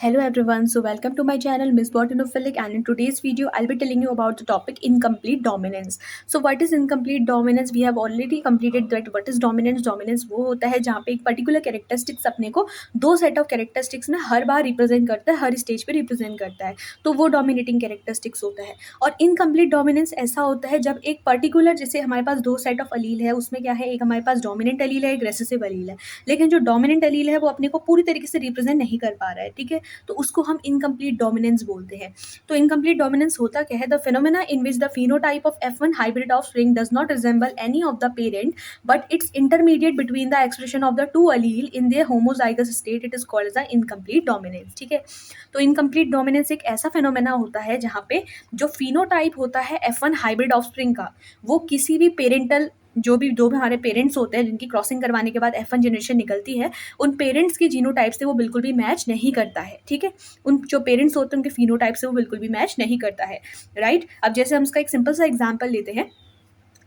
Hello everyone, so welcome to my channel Miss Botanophilic, and in today's video I'll be telling you about the topic incomplete dominance. So what is incomplete dominance? We have already completed that. What is dominance? Dominance वो होता है जहाँ पे एक particular characteristics अपने को दो set of characteristics में हर बार रिप्रेजेंट करता है, हर स्टेज पे रिप्रेजेंट करता है, तो वो डोमिनेटिंग कैरेक्टरिस्टिक्स होता है। और इनकम्प्लीट डोमिनेंस ऐसा होता है जब एक पर्टिकुलर, जैसे हमारे पास दो सेट ऑफ अलील है, उसमें क्या है, एक हमारे पास डोमिनेंट अलील है, एक रेसेसिव अलील है, लेकिन जो डोमिनेंट अलील है वो अपने को पूरी तरीके से रिप्रेजेंट नहीं कर पा रहा है, ठीक है, तो उसको हम इनकम्प्लीट डोमिनेंस बोलते हैं। तो इनकम्प्लीट डोमिनेंस होता क्या है? The phenomena in which the phenotype of F1 hybrid offspring does not resemble any of the parent but it's intermediate between the expression of the two allele in their homozygous state, it is called as the incomplete dominance, ठीक है। तो incomplete dominance एक ऐसा phenomena होता है जहाँ पे जो फिनोटाइप होता है F1 हाइब्रिड ऑफस्प्रिंग का, वो किसी भी पेरेंटल, जो भी हमारे पेरेंट्स होते हैं जिनकी क्रॉसिंग करवाने के बाद F1 जनरेशन निकलती है, उन पेरेंट्स के जीनोटाइप से वो बिल्कुल भी मैच नहीं करता है, ठीक है। उन जो पेरेंट्स होते हैं उनके फिनोटाइप से वो बिल्कुल भी मैच नहीं करता है, राइट। अब जैसे हम इसका एक सिंपल सा एग्जांपल लेते हैं,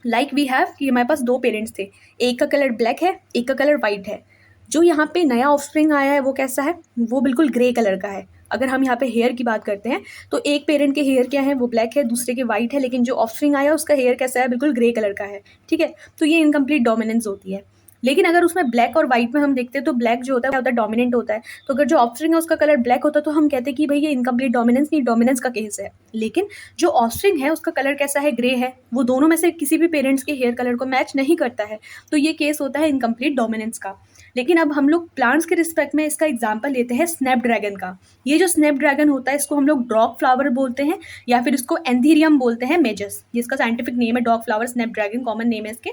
लाइक वी हैव कि हमारे पास दो पेरेंट्स थे, एक का कलर ब्लैक है, एक का कलर वाइट है। जो यहाँ पे नया ऑफस्प्रिंग आया है वो कैसा है? वो बिल्कुल ग्रे कलर का है। अगर हम यहाँ पे हेयर की बात करते हैं तो एक पेरेंट के हेयर क्या है, वो ब्लैक है, दूसरे के वाइट है, लेकिन जो ऑफस्प्रिंग आया उसका हेयर कैसा है? बिल्कुल ग्रे कलर का है, ठीक है। तो ये इनकम्प्लीट डोमिनेंस होती है। लेकिन अगर उसमें ब्लैक और वाइट में हम देखते हैं तो ब्लैक जो होता है डोमिनेंट होता है, तो अगर जो ऑफस्प्रिंग है उसका कलर ब्लैक होता है तो हम कहते हैं कि भाई ये इनकम्प्लीट डोमिनेंस नहीं, डोमिनेंस का केस है। लेकिन जो ऑफस्प्रिंग है उसका कलर कैसा है? ग्रे है, वो दोनों में से किसी भी पेरेंट्स के हेयर कलर को मैच नहीं करता है, तो ये केस होता है इनकम्प्लीट डोमिनेंस का। लेकिन अब हम लोग प्लांट्स के रिस्पेक्ट में इसका एग्जाम्पल लेते हैं स्नैपड्रैगन का। ये जो स्नैपड्रैगन होता है इसको हम लोग डॉग फ्लावर बोलते हैं, या फिर इसको एंथीरियम बोलते हैं मेजस, जिसका साइंटिफिक नेम है dog flower, Snapdragon common name है इसके।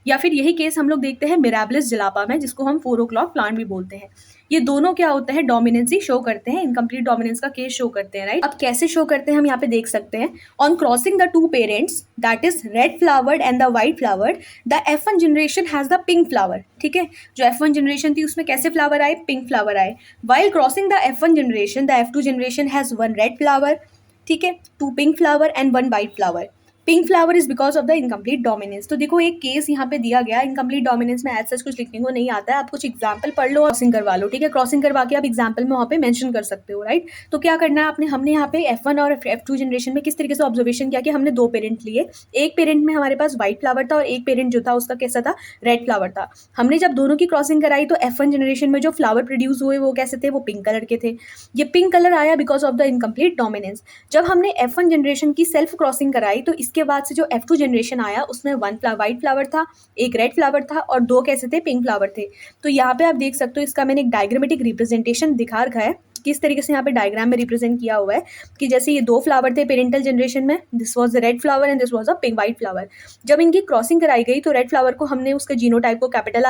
या फिर यही केस हम लोग देखते हैं मिराबिलिस जलापा में, जिसको हम 4 o'clock प्लांट भी बोलते हैं। ये दोनों क्या होते हैं? डोमिनेंसी शो करते हैं, इनकम्प्लीट डोमिनेंस का केस शो करते हैं, राइट। अब कैसे शो करते हैं हम यहाँ पे देख सकते हैं। On crossing the two parents, that is red flowered and the white flowered, the F1 generation has the pink flower, ठीक है। जो F1 जनरेशन थी उसमें कैसे फ्लावर आए? पिंक फ्लावर आए। While crossing the F1 generation, the F2 generation has 1 red flower, ठीक है, 2 pink flower and 1 white flower. Pink flower is because of the incomplete dominance. तो देखो एक केस यहाँ पे दिया गया, इनकम्प्लीट डोमिनेंस में एज सच कुछ लिखने को नहीं आता है, आप कुछ एग्जाम्पल पढ़ लो और क्रॉसिंग करवा लो, ठीक है। क्रॉसिंग करवा के आप एग्जाम्पल में वहाँ पे मेंशन कर सकते हो, राइट। तो क्या करना है आपने, हमने यहाँ पे F1 और F2 जनरेशन में किस तरीके से ऑब्जर्वेशन किया कि हमने दो पेरेंट लिए, एक पेरेंट में हमारे पास व्हाइट फ्लावर था और एक पेरेंट जो था उसका कैसा था? रेड फ्लावर था। हमने जब दोनों की क्रॉसिंग कराई तो F1 जनरेशन में जो फ्लावर प्रोड्यूस हुए वो कैसे थे? वो पिंक कलर के थे। ये पिंक कलर आया because of the incomplete dominance. जब हमने F1 जनरेशन की सेल्फ क्रॉसिंग कराई तो इसके बाद से जो F2 जनरेशन आया उसमें 1 वाइट फ्लावर था, एक रेड फ्लावर था और 2 कैसे थे? पिंक फ्लावर थे। तो यहाँ पे आप देख सकते हो, इसका मैंने एक डायग्रामेटिक रिप्रेजेंटेशन दिखा रखा है, किस तरीके से यहाँ पे डायग्राम में रिप्रेजेंट किया हुआ है कि जैसे ये 2 फ्लावर थे पेरेंटल जनरेशन में, this was the red flower and this was the pink white flower. जब इनकी क्रॉसिंग कराई गई तो रेड फ्लावर को हमने उसके जीनोटाइप को कैपिटल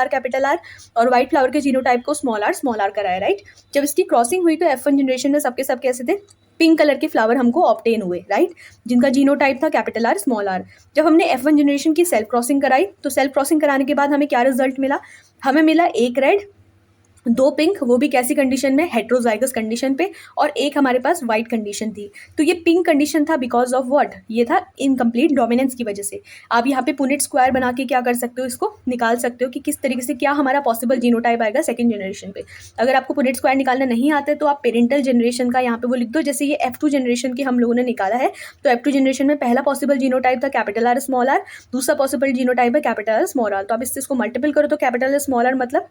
आर और व्हाइट फ्लावर के जीनोटाइप को स्मॉल आर कराया, राइट। जब इसकी क्रॉसिंग हुई तो F1 जनरेशन में सबके सब कैसे थे? पिंक कलर के फ्लावर हमको ऑब्टेन हुए, राइट, जिनका जीनोटाइप था कैपिटल आर स्मॉल आर। जब हमने F1 जनरेशन की सेल्फ क्रॉसिंग कराई तो सेल्फ क्रॉसिंग कराने के बाद हमें क्या रिजल्ट मिला? हमें मिला एक रेड, 2 पिंक, वो भी कैसी कंडीशन में? हेट्रोजाइगस कंडीशन पे, और एक हमारे पास वाइट कंडीशन थी। तो ये पिंक कंडीशन था बिकॉज ऑफ व्हाट? ये था इनकम्प्लीट डोमिनेंस की वजह से। आप यहाँ पे पुनेट स्क्वायर बना के क्या कर सकते हो, इसको निकाल सकते हो कि किस तरीके से क्या हमारा पॉसिबल जीनोटाइप आएगा सेकंड जनरेशन पे। अगर आपको पुनेट स्क्वायर निकालना नहीं आता है तो आप पेरेंटल जनरेशन का यहाँ पे वो लिख दो। जैसे ये F2 जनरेशन की हम लोगों ने निकाला है, तो F2 जनरेशन में पहला पॉसिबल जीनोटाइप था कैपिटल आर स्मॉल आर, दूसरा पॉसिबल जीनोटाइप है कैपिटल आर स्मॉल आर। तो आप इसको मल्टीपल करो तो कैपिटल आर स्मॉल आर मतलब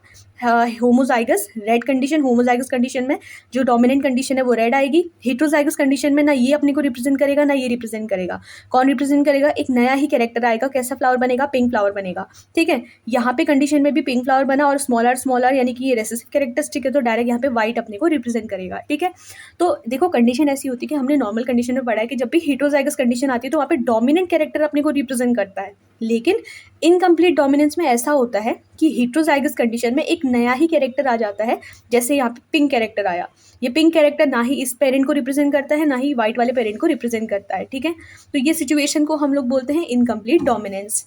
homozygous red condition, homozygous condition में जो डोमिनेंट कंडीशन है वो रेड आएगी। हेट्रोजाइगस कंडीशन में ना ये अपने को रिप्रेजेंट करेगा ना ये रिप्रेजेंट करेगा। कौन रिप्रेजेंट करेगा? एक नया ही कैरेक्टर आएगा, कैसा फ्लावर बनेगा? पिंक फ्लावर बनेगा, ठीक है। यहाँ पे कंडीशन में भी पिंक फ्लावर बना और स्मॉल आर यानी कि ये रेसेसिव कैरेक्टरिस्टिक है, तो डायरेक्ट यहाँ पे व्हाइट अपने को रिप्रेजेंट करेगा, ठीक है। तो देखो कंडीशन ऐसी होती है कि हमने नॉर्मल कंडीशन में पढ़ा है कि जब भी हेट्रोजाइगस कंडीशन आती है तो वहाँ पे डोमिनेंट कैरेक्टर अपने को रिप्रेजेंट करता है। लेकिन इनकम्प्लीट डोमिनेंस में ऐसा होता है कि हेट्रोजाइगस कंडीशन में एक नया ही कैरेक्टर आ जाता है, जैसे यहाँ पे पिंक कैरेक्टर आया। ये पिंक कैरेक्टर ना ही इस पेरेंट को रिप्रेजेंट करता है ना ही वाइट वाले पेरेंट को रिप्रेजेंट करता है, ठीक है। तो ये सिचुएशन को हम लोग बोलते हैं इनकम्प्लीट डोमिनेंस।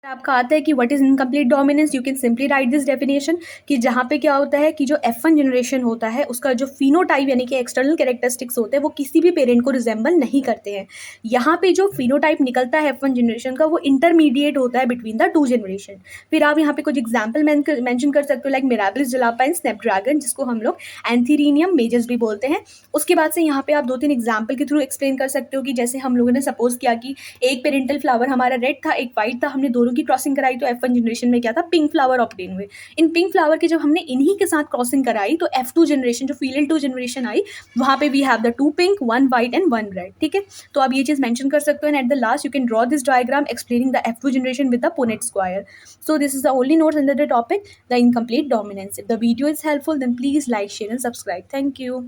आपका आता है कि what is incomplete dominance, you can simply write this definition कि जहाँ पे क्या होता है कि जो F1 जनरेशन होता है उसका जो फिनोटाइप यानी कि एक्सटर्नल कैरेक्टरिस्टिक्स होते हैं वो किसी भी पेरेंट को रिजेंबल नहीं करते हैं। यहाँ पे जो फिनोटाइप निकलता है F1 जनरेशन का वो इंटरमीडिएट होता है बिटवीन द टू जनरेशन। फिर आप यहाँ पे कुछ एग्जाम्पल मेंशन कर सकते हो, लाइक मिराबिलिस जलापा एंड स्नैपड्रैगन, जिसको हम लोग एंथीरिनियम मेजस भी बोलते हैं। उसके बाद से यहाँ पे आप 2-3 एग्जाम्पल के थ्रू एक्सप्लेन कर सकते हो कि जैसे हम लोगों ने सपोज किया कि एक पेरेंटल फ्लावर हमारा रेड था, एक वाइट था, हमने दोनों की क्रॉसिंग कराई तो F1 जनरेशन में क्या था, पिंक फ्लावर ऑब्टेन हुए। इन पिंक फ्लावर की जब हमने इन्हीं के साथ क्रॉसिंग कराई तो F2 जनरेशन जो फीमेल 2 जनरेशन आई, वहाँ पे we have the 2 pink, 1 white and 1 red. ठीक है, तो आप ये चीज़ मेंशन कर सकते हो and at the last you can draw this diagram explaining the F2 generation with the Punnett square. So this is the only notes under the topic, the incomplete dominance. If the video is helpful, then please like, share and subscribe. Thank you.